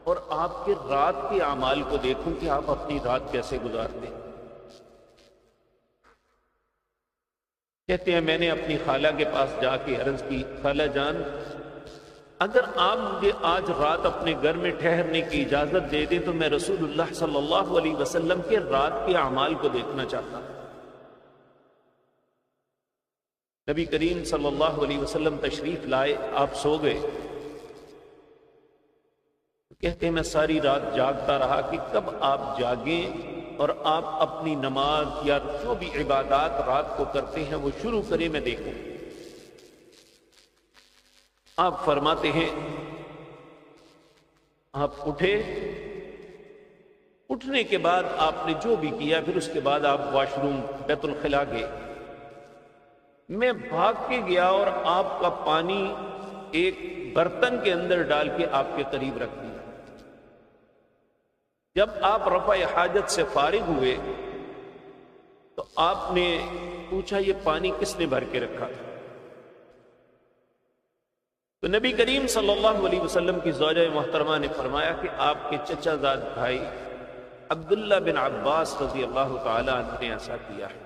اور آپ کے رات کے اعمال کو دیکھوں کہ آپ اپنی رات کیسے گزارتے ہیں۔ کہتے ہیں میں نے اپنی خالہ کے پاس جا کے عرض کی، خالہ جان اگر آپ مجھے آج رات اپنے گھر میں ٹھہرنے کی اجازت دے دیں تو میں رسول اللہ صلی اللہ علیہ وسلم کے رات کے اعمال کو دیکھنا چاہتا ہوں۔ نبی کریم صلی اللہ علیہ وسلم تشریف لائے، آپ سو گئے۔ کہتے ہیں میں ساری رات جاگتا رہا کہ کب آپ جاگیں اور آپ اپنی نماز یا جو بھی عبادات رات کو کرتے ہیں وہ شروع کریں، میں دیکھوں۔ آپ فرماتے ہیں آپ اٹھے، اٹھنے کے بعد آپ نے جو بھی کیا پھر اس کے بعد آپ واش روم بیت الخلا گئے۔ میں بھاگ کے گیا اور آپ کا پانی ایک برتن کے اندر ڈال کے آپ کے قریب رکھ دیا۔ جب آپ رفع حاجت سے فارغ ہوئے تو آپ نے پوچھا یہ پانی کس نے بھر کے رکھا تھا؟ تو نبی کریم صلی اللہ علیہ وسلم کی زوجہ محترمہ نے فرمایا کہ آپ کے چچا زاد بھائی عبداللہ بن عباس رضی اللہ تعالی عنہ نے ایسا کیا ہے۔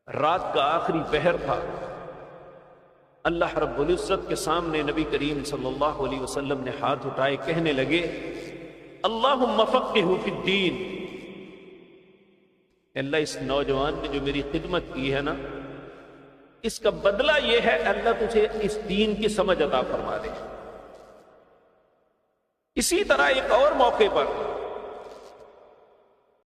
رات کا آخری پہر تھا، اللہ رب العزت کے سامنے نبی کریم صلی اللہ علیہ وسلم نے ہاتھ اٹھائے، کہنے لگے اللہم فقہہ فی الدین، اللہ اس نوجوان نے جو میری خدمت کی ہے نا اس کا بدلہ یہ ہے اللہ تجھے اس دین کی سمجھ عطا فرما دے۔ اسی طرح ایک اور موقع پر